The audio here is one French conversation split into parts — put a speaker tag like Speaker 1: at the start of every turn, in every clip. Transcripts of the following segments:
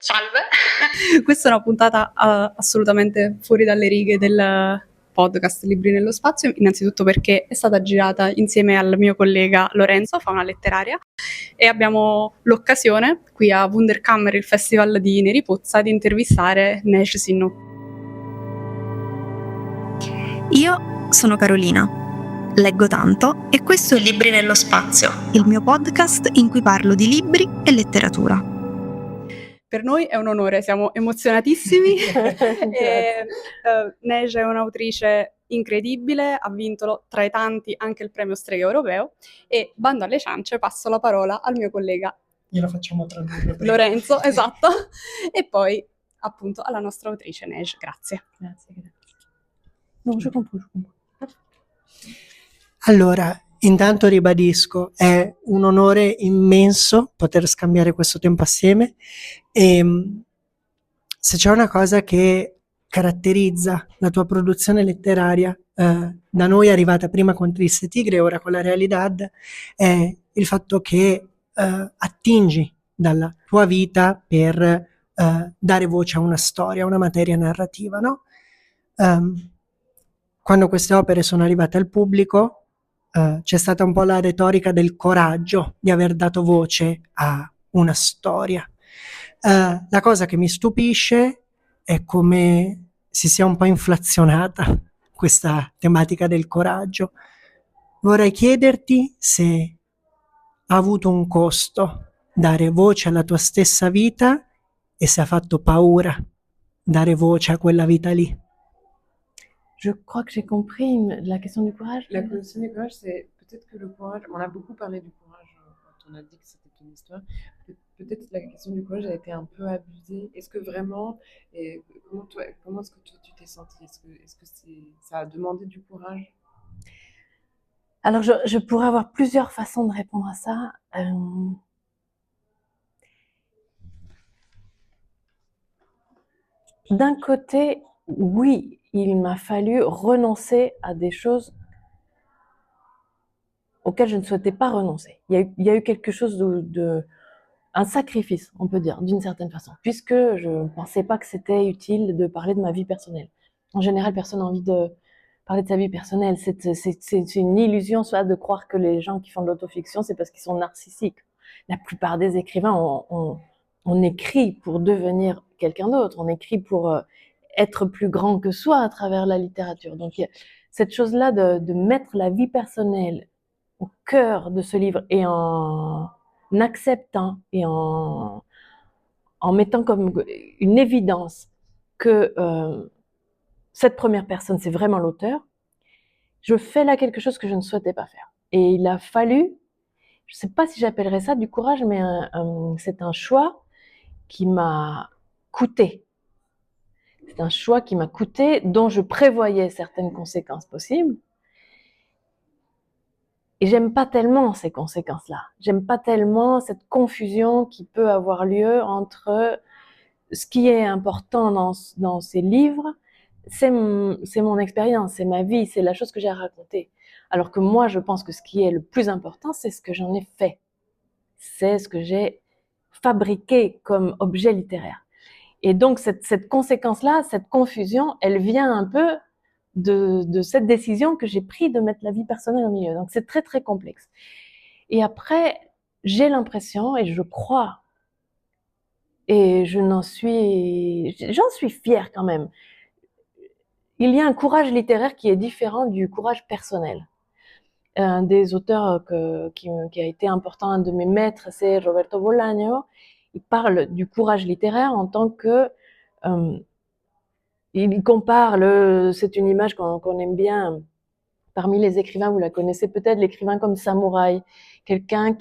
Speaker 1: Salve! Questa è una puntata assolutamente fuori dalle righe del podcast Libri nello Spazio, innanzitutto perché è stata girata insieme al mio collega Lorenzo, Fauna Letteraria, e abbiamo l'occasione qui a Wunderkammer, il festival di Neripuzza, di intervistare Neige Sinno.
Speaker 2: Io sono Carolina, leggo tanto e questo è Libri nello Spazio, il mio podcast in cui parlo di libri e letteratura.
Speaker 1: Per noi è un onore, siamo emozionatissimi. Neige è un'autrice incredibile, ha vinto tra i tanti anche il premio Strega Europeo, e bando alle ciance passo la parola al mio collega
Speaker 3: gliela facciamo tradurre prima.
Speaker 1: Lorenzo, esatto, e poi appunto alla nostra autrice Neige. Grazie.
Speaker 4: No, je comprends.
Speaker 3: Allora, intanto ribadisco, è un onore immenso poter scambiare questo tempo assieme, e se c'è una cosa che caratterizza la tua produzione letteraria, da noi arrivata prima con Triste Tigre e ora con la Realidad, è il fatto che attingi dalla tua vita per dare voce a una storia, a una materia narrativa, no? Quando queste opere sono arrivate al pubblico, c'è stata un po' la retorica del coraggio di aver dato voce a una storia. La cosa che mi stupisce è come si sia un po' inflazionata questa tematica del coraggio. Vorrei chiederti se ha avuto un costo dare voce alla tua stessa vita e se ha fatto paura dare voce a quella vita lì.
Speaker 4: Je crois que j'ai compris la question du courage.
Speaker 5: La question du courage, c'est peut-être que le courage, on a beaucoup parlé du courage quand on a dit que c'était une histoire. Peut-être la question du courage a été un peu abusée. Est-ce que vraiment, comment est-ce que toi tu t'es sentie? Est-ce que ça a demandé du courage?
Speaker 4: Alors je pourrais avoir plusieurs façons de répondre à ça. D'un côté, oui, il m'a fallu renoncer à des choses auxquelles je ne souhaitais pas renoncer. Il y a eu quelque chose un sacrifice, on peut dire, d'une certaine façon, puisque je ne pensais pas que c'était utile de parler de ma vie personnelle. En général, personne n'a envie de parler de sa vie personnelle. C'est une illusion, soit de croire que les gens qui font de l'autofiction, c'est parce qu'ils sont narcissiques. La plupart des écrivains, on écrit pour devenir quelqu'un d'autre, on écrit pour être plus grand que soi à travers la littérature. Donc, cette chose-là de mettre la vie personnelle au cœur de ce livre et en acceptant et en mettant comme une évidence que cette première personne, c'est vraiment l'auteur, je fais là quelque chose que je ne souhaitais pas faire. Et il a fallu, je ne sais pas si j'appellerais ça du courage, mais c'est un choix qui m'a coûté. C'est un choix qui m'a coûté, dont je prévoyais certaines conséquences possibles. Et j'aime pas tellement ces conséquences-là. J'aime pas tellement cette confusion qui peut avoir lieu entre ce qui est important dans ces livres, c'est mon expérience, c'est ma vie, c'est la chose que j'ai à raconter. Alors que moi, je pense que ce qui est le plus important, c'est ce que j'en ai fait. C'est ce que j'ai fabriqué comme objet littéraire. Et donc, cette conséquence-là, cette confusion, elle vient un peu de cette décision que j'ai prise de mettre la vie personnelle au milieu. Donc, c'est très, très complexe. Et après, j'ai l'impression, et je crois, et j'en suis fière quand même, il y a un courage littéraire qui est différent du courage personnel. Un des auteurs qui a été important, un de mes maîtres, c'est Roberto Bolaño. Il parle du courage littéraire en tant que... il compare, c'est une image qu'on aime bien, parmi les écrivains, vous la connaissez peut-être, l'écrivain comme samouraï, quelqu'un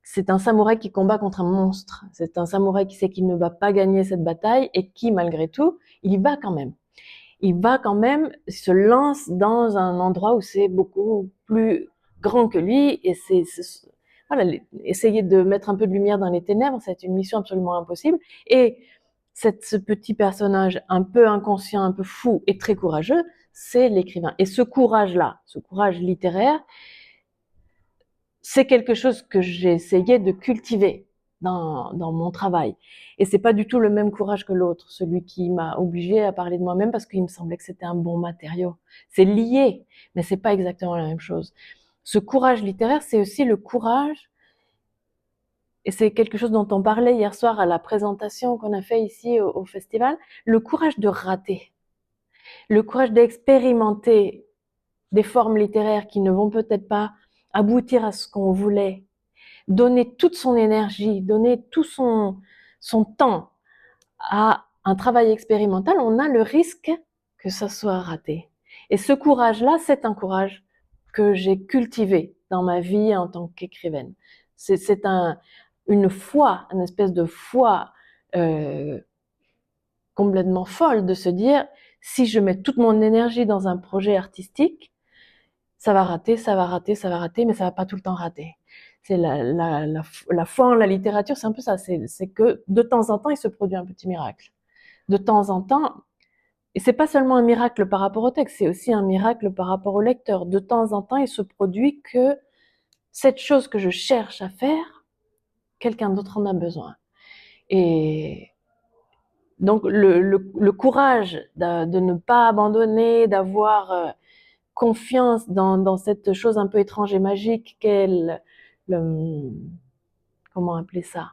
Speaker 4: c'est un samouraï qui combat contre un monstre. C'est un samouraï qui sait qu'il ne va pas gagner cette bataille et qui, malgré tout, il y va quand même. Il va quand même, se lance dans un endroit où c'est beaucoup plus grand que lui et voilà, essayer de mettre un peu de lumière dans les ténèbres, c'est une mission absolument impossible. Et ce petit personnage un peu inconscient, un peu fou et très courageux, c'est l'écrivain. Et ce courage-là, ce courage littéraire, c'est quelque chose que j'ai essayé de cultiver dans mon travail. Et c'est pas du tout le même courage que l'autre, celui qui m'a obligée à parler de moi-même parce qu'il me semblait que c'était un bon matériau. C'est lié, mais c'est pas exactement la même chose. Ce courage littéraire, c'est aussi le courage, et c'est quelque chose dont on parlait hier soir à la présentation qu'on a fait ici au festival, le courage de rater, le courage d'expérimenter des formes littéraires qui ne vont peut-être pas aboutir à ce qu'on voulait, donner toute son énergie, donner tout son temps à un travail expérimental, on a le risque que ça soit raté. Et ce courage-là, c'est un courage que j'ai cultivé dans ma vie en tant qu'écrivaine. C'est une foi, une espèce de foi complètement folle de se dire, si je mets toute mon énergie dans un projet artistique, ça va rater, ça va rater, ça va rater, mais ça va pas tout le temps rater. C'est la foi en la littérature, c'est un peu ça. C'est que de temps en temps, il se produit un petit miracle. De temps en temps, et c'est pas seulement un miracle par rapport au texte, c'est aussi un miracle par rapport au lecteur. De temps en temps, il se produit que cette chose que je cherche à faire, quelqu'un d'autre en a besoin. Et donc le courage de ne pas abandonner, d'avoir confiance dans cette chose un peu étrange et magique qu'est comment appeler ça?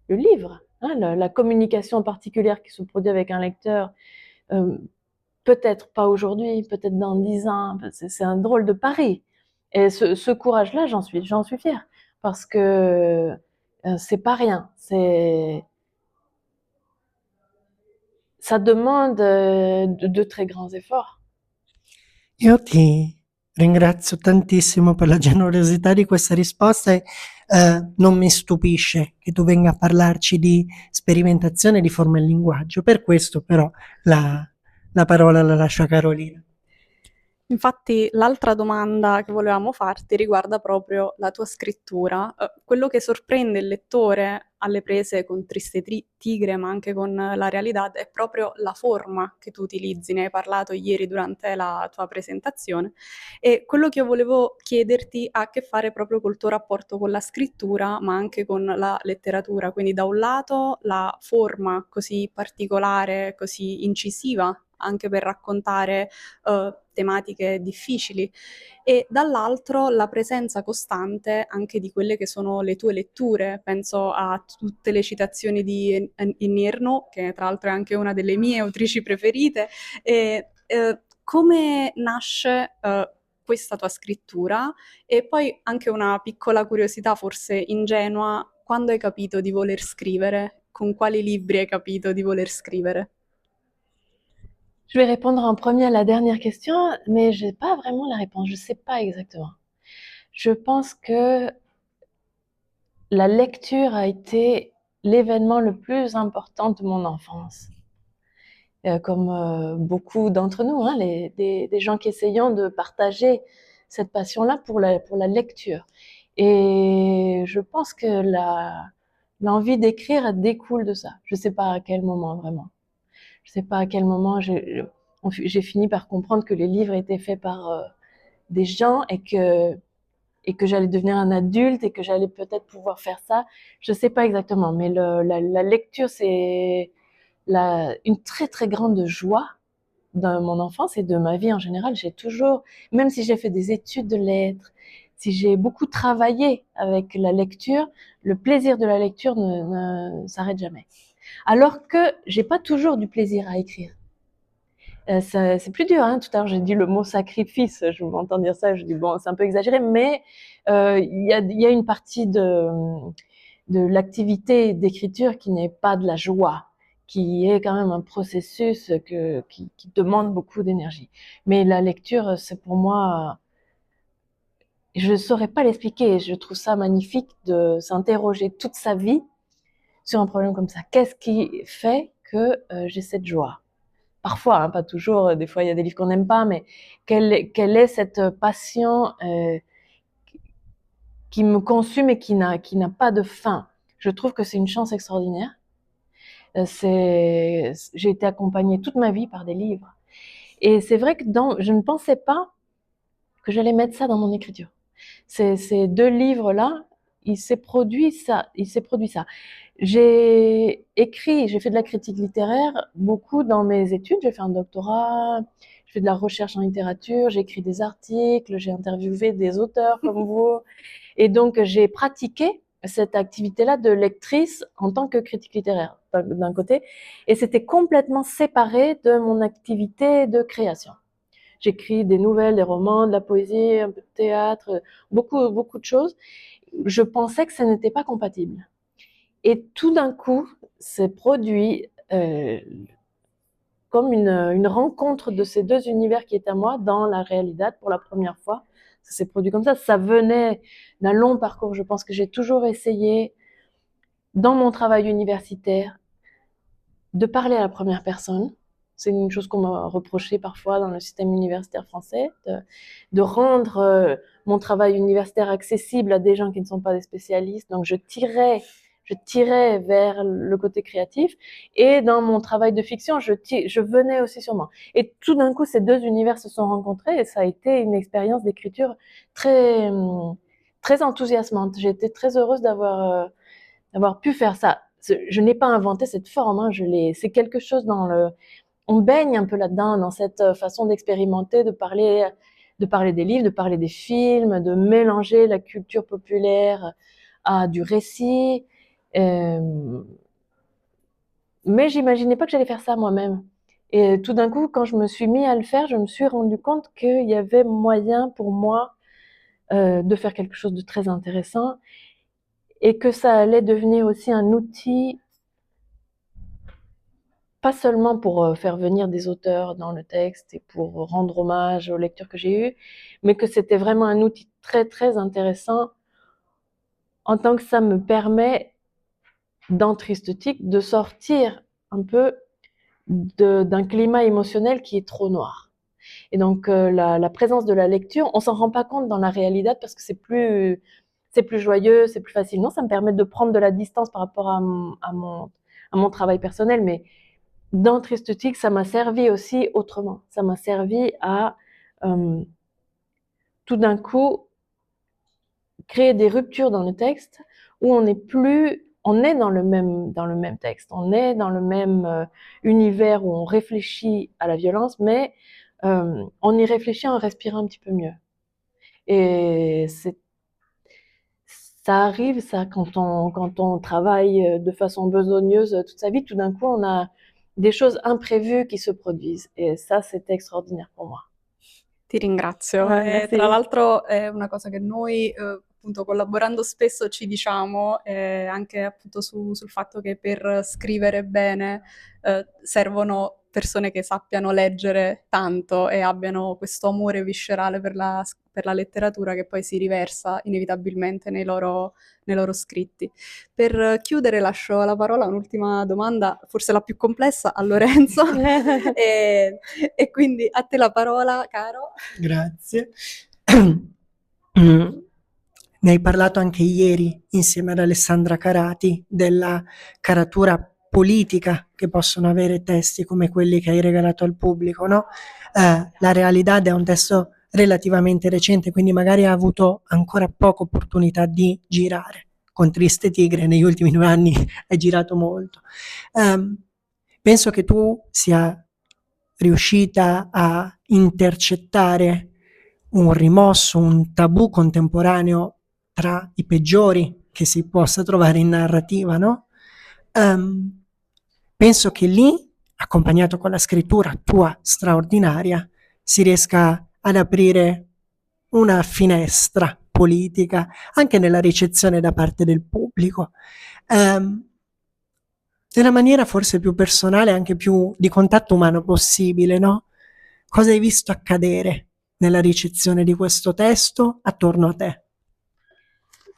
Speaker 4: Le livre, hein, la communication particulière qui se produit avec un lecteur, peut-être pas aujourd'hui, peut-être dans 10 ans, c'est un drôle de pari. Et ce courage-là, j'en suis fière, parce que c'est pas rien, ça demande de très grands efforts.
Speaker 3: Io ti ringrazio tantissimo per la generosità di questa risposta e non mi stupisce che tu venga a parlarci di sperimentazione di forma e linguaggio. Per questo però la parola la lascio a Carolina.
Speaker 1: Infatti l'altra domanda che volevamo farti riguarda proprio la tua scrittura. Quello che sorprende il lettore alle prese con Triste Tigre, ma anche con La Realidad, è proprio la forma che tu utilizzi. Ne hai parlato ieri durante la tua presentazione. E quello che io volevo chiederti ha a che fare proprio col tuo rapporto con la scrittura, ma anche con la letteratura. Quindi da un lato la forma così particolare, così incisiva, anche per raccontare tematiche difficili, e dall'altro la presenza costante anche di quelle che sono le tue letture. Penso a tutte le citazioni di Annie Ernaux, che tra l'altro è anche una delle mie autrici preferite. E come nasce questa tua scrittura? E poi anche una piccola curiosità, forse ingenua: quando hai capito di voler scrivere? Con quali libri hai capito di voler scrivere?
Speaker 4: Je vais répondre en premier à la dernière question, mais j'ai pas vraiment la réponse. Je sais pas exactement. Je pense que la lecture a été l'événement le plus important de mon enfance. Comme beaucoup d'entre nous, hein, des gens qui essayons de partager cette passion-là pour la lecture. Et je pense que l'envie d'écrire découle de ça. Je sais pas à quel moment vraiment. Je sais pas à quel moment j'ai fini par comprendre que les livres étaient faits par des gens et que j'allais devenir un adulte et que j'allais peut-être pouvoir faire ça. Je sais pas exactement, mais la lecture, c'est une très très grande joie dans mon enfance et de ma vie en général. J'ai toujours, même si j'ai fait des études de lettres, si j'ai beaucoup travaillé avec la lecture, le plaisir de la lecture ne s'arrête jamais. Alors que j'ai pas toujours du plaisir à écrire. C'est plus dur, hein. Tout à l'heure, j'ai dit le mot sacrifice. Je m'entends dire ça, je dis bon, c'est un peu exagéré, mais il y a une partie de l'activité d'écriture qui n'est pas de la joie, qui est quand même un processus qui demande beaucoup d'énergie. Mais la lecture, c'est pour moi, je ne saurais pas l'expliquer. Je trouve ça magnifique de s'interroger toute sa vie sur un problème comme ça. Qu'est-ce qui fait que j'ai cette joie? Parfois, hein, pas toujours, des fois il y a des livres qu'on n'aime pas, mais quelle est cette passion qui me consume et qui n'a pas de fin? Je trouve que c'est une chance extraordinaire. J'ai été accompagnée toute ma vie par des livres. Et c'est vrai que je ne pensais pas que j'allais mettre ça dans mon écriture. Ces deux livres-là, il s'est produit ça. J'ai fait de la critique littéraire beaucoup dans mes études. J'ai fait un doctorat, je fais de la recherche en littérature, j'écris des articles, j'ai interviewé des auteurs comme vous. Et donc, j'ai pratiqué cette activité-là de lectrice en tant que critique littéraire, d'un côté, et c'était complètement séparé de mon activité de création. J'écris des nouvelles, des romans, de la poésie, un peu de théâtre, beaucoup, beaucoup de choses. Je pensais que ça n'était pas compatible. Et tout d'un coup, s'est produit comme une rencontre de ces deux univers qui est à moi dans la réalité pour la première fois. Ça s'est produit comme ça. Ça venait d'un long parcours. Je pense que j'ai toujours essayé, dans mon travail universitaire, de parler à la première personne. C'est une chose qu'on m'a reproché parfois dans le système universitaire français, de rendre mon travail universitaire accessible à des gens qui ne sont pas des spécialistes. Donc je tirais vers le côté créatif, et dans mon travail de fiction, je venais aussi sur moi. Et tout d'un coup, ces deux univers se sont rencontrés, et ça a été une expérience d'écriture très, très enthousiasmante. J'ai été très heureuse d'avoir pu faire ça. Je n'ai pas inventé cette forme, hein, c'est quelque chose on baigne un peu là-dedans, dans cette façon d'expérimenter, de parler des livres, de parler des films, de mélanger la culture populaire à du récit. Mais j'imaginais pas que j'allais faire ça moi-même. Et tout d'un coup, quand je me suis mis à le faire, je me suis rendu compte qu'il y avait moyen pour moi de faire quelque chose de très intéressant, et que ça allait devenir aussi un outil, pas seulement pour faire venir des auteurs dans le texte et pour rendre hommage aux lectures que j'ai eues, mais que c'était vraiment un outil très, très intéressant, en tant que ça me permet, dans Tristic, de sortir un peu d'un climat émotionnel qui est trop noir. Et donc, la présence de la lecture, on s'en rend pas compte dans la réalité parce que c'est plus joyeux, c'est plus facile. Non, ça me permet de prendre de la distance par rapport à mon travail personnel, mais dans Tristic, ça m'a servi aussi autrement. Ça m'a servi à tout d'un coup créer des ruptures dans le texte où on est dans le même texte, on est dans le même univers où on réfléchit à la violence, mais on y réfléchit en respirant un petit peu mieux. Et ça arrive, ça, quand on travaille de façon besogneuse toute sa vie, tout d'un coup, on a des choses imprévues qui se produisent. Et ça, c'était extraordinaire pour moi.
Speaker 1: Ti ringrazio.
Speaker 4: Merci.
Speaker 1: Tra l'altro è una cosa che noi, appunto, collaborando spesso ci diciamo, anche appunto sul fatto che per scrivere bene servono persone che sappiano leggere tanto e abbiano questo amore viscerale per la letteratura, che poi si riversa inevitabilmente nei loro scritti. Per chiudere lascio la parola a un'ultima domanda, forse la più complessa, a Lorenzo. E quindi a te la parola, caro.
Speaker 3: Grazie. Ne hai parlato anche ieri insieme ad Alessandra Carati della caratura politica che possono avere testi come quelli che hai regalato al pubblico, no? La Realidad è un testo relativamente recente, quindi magari ha avuto ancora poca opportunità di girare. Con Triste Tigre negli ultimi 2 anni hai girato molto. Penso che tu sia riuscita a intercettare un rimosso, un tabù contemporaneo tra i peggiori che si possa trovare in narrativa, no? Penso che lì, accompagnato con la scrittura tua straordinaria, si riesca ad aprire una finestra politica anche nella ricezione da parte del pubblico, nella maniera forse più personale, anche più di contatto umano possibile, no? Cosa hai visto accadere nella ricezione di questo testo attorno a te?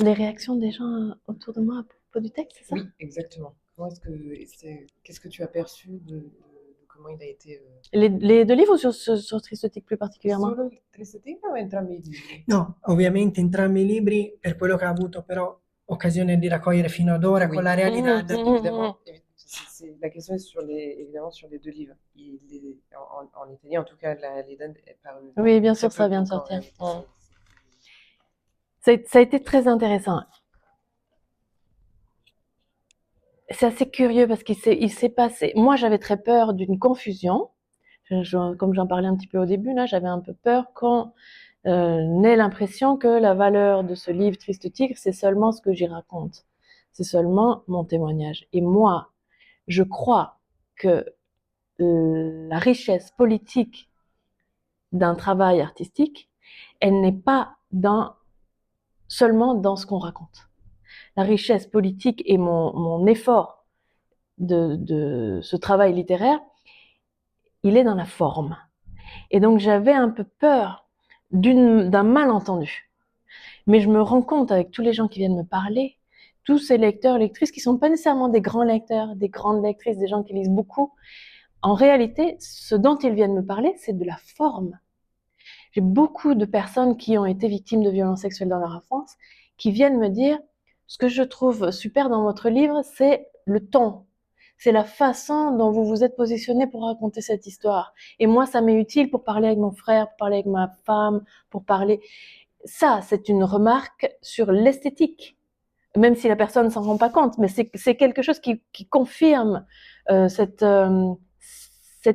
Speaker 4: Les réactions des gens autour de moi à propos du texte, c'est ça?
Speaker 5: Oui, exactement. Qu'est-ce que tu as perçu de comment il a été...
Speaker 4: Les deux livres ou sur Tristic plus particulièrement?
Speaker 5: Solo Triste Tigre o entrambi i libri?
Speaker 3: No, ovviamente entrambi i libri, per quello che ha avuto però occasione di raccogliere fino ad ora
Speaker 5: Oui.
Speaker 3: con la Realidad.
Speaker 5: Évidemment, la question est évidemment sur les deux livres. En italien, en tout cas, la Realidad est parue.
Speaker 4: Oui, bien sûr,
Speaker 5: très
Speaker 4: ça
Speaker 5: peu
Speaker 4: vient de
Speaker 5: quand
Speaker 4: sortir.
Speaker 5: même.
Speaker 4: Ça a été très intéressant. c'est assez curieux parce il s'est passé. Moi, j'avais très peur d'une confusion. Comme j'en parlais un petit peu au début, là, j'avais un peu peur qu'on ait l'impression que la valeur de ce livre Triste Tigre, c'est seulement ce que j'y raconte. C'est seulement mon témoignage. Et moi, je crois que la richesse politique d'un travail artistique, elle n'est pas seulement dans ce qu'on raconte. La richesse politique et mon effort de ce travail littéraire, il est dans la forme. Et donc j'avais un peu peur d'un malentendu. Mais je me rends compte avec tous les gens qui viennent me parler, tous ces lecteurs, lectrices qui sont pas nécessairement des grands lecteurs, des grandes lectrices, des gens qui lisent beaucoup. En réalité, ce dont ils viennent me parler, c'est de la forme. J'ai beaucoup de personnes qui ont été victimes de violences sexuelles dans leur enfance, qui viennent me dire, ce que je trouve super dans votre livre, c'est le ton. C'est la façon dont vous vous êtes positionné pour raconter cette histoire. Et moi, ça m'est utile pour parler avec mon frère, pour parler avec ma femme, pour parler... Ça, c'est une remarque sur l'esthétique, même si la personne ne s'en rend pas compte, mais c'est quelque chose qui confirme cette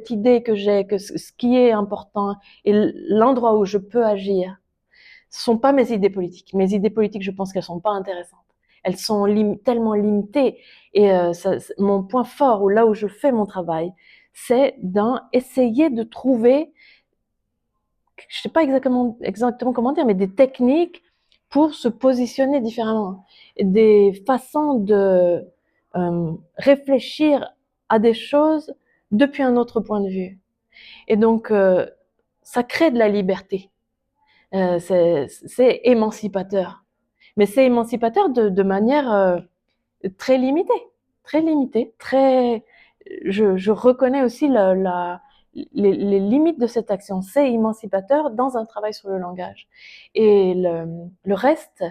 Speaker 4: idée que j'ai, que ce qui est important et l'endroit où je peux agir, ce sont pas mes idées politiques. Mes idées politiques, je pense qu'elles sont pas intéressantes. Elles sont tellement limitées. Et mon point fort, ou là où je fais mon travail, c'est d'essayer de trouver, je sais pas exactement comment dire, mais des techniques pour se positionner différemment, des façons de réfléchir à des choses depuis un autre point de vue. Et donc, ça crée de la liberté. C'est émancipateur. Mais c'est émancipateur de manière très limitée. Très limitée. Je reconnais aussi les limites de cette action. C'est émancipateur dans un travail sur le langage. Et le reste,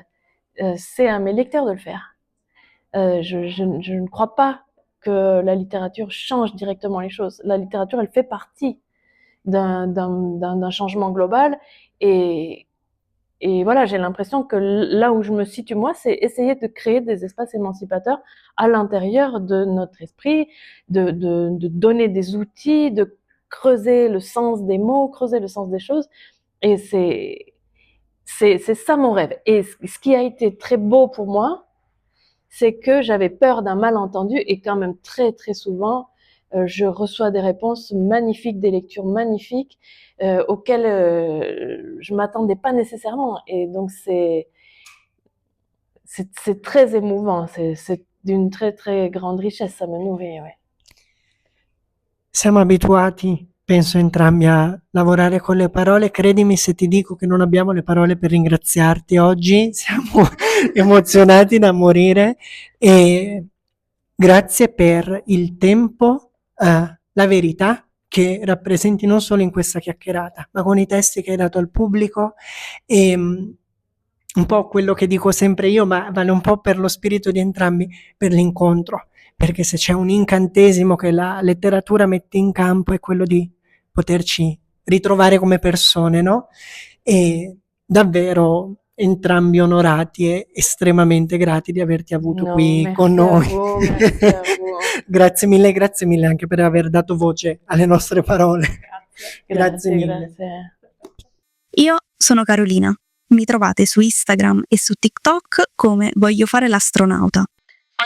Speaker 4: c'est à mes lecteurs de le faire. Je ne crois pas que la littérature change directement les choses. La littérature, elle fait partie d'un changement global et voilà, j'ai l'impression que là où je me situe moi, c'est essayer de créer des espaces émancipateurs à l'intérieur de notre esprit, de donner des outils, de creuser le sens des mots, creuser le sens des choses. Et c'est ça mon rêve. Et ce qui a été très beau pour moi, c'est que j'avais peur d'un malentendu et quand même très très souvent, je reçois des réponses magnifiques, des lectures magnifiques auxquelles je m'attendais pas nécessairement. Et donc c'est très émouvant, c'est d'une très très grande richesse, ça me nourrit. Ouais.
Speaker 3: Siamo abituati, penso entrambi, a lavorare con le parole. Credimi se ti dico che non abbiamo le parole per ringraziarti oggi, siamo emozionati da morire e grazie per il tempo, la verità che rappresenti non solo in questa chiacchierata, ma con i testi che hai dato al pubblico e un po' quello che dico sempre io, ma vale un po' per lo spirito di entrambi, per l'incontro. Perché se c'è un incantesimo che la letteratura mette in campo è quello di poterci ritrovare come persone, no? E davvero entrambi onorati e estremamente grati di averti avuto qui con noi.
Speaker 4: Merci a vous.
Speaker 3: Grazie mille anche per aver dato voce alle nostre parole. Grazie mille.
Speaker 4: Grazie.
Speaker 2: Io sono Carolina. Mi trovate su Instagram e su TikTok come Voglio fare l'astronauta.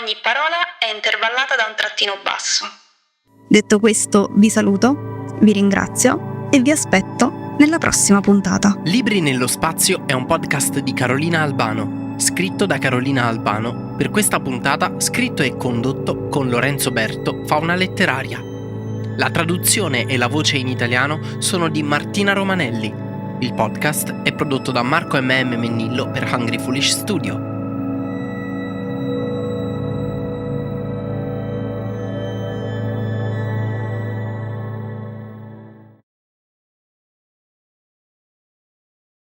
Speaker 2: Ogni parola è intervallata da un trattino basso. Detto questo, vi saluto, vi ringrazio e vi aspetto nella prossima puntata.
Speaker 6: Libri nello spazio è un podcast di Carolina Albano, scritto da Carolina Albano. Per questa puntata scritto e condotto con Lorenzo Berto, Fauna Letteraria. La traduzione e la voce in italiano sono di Martina Romanelli. Il podcast è prodotto da Marco M.M. Mennillo per Hungry Foolish Studio.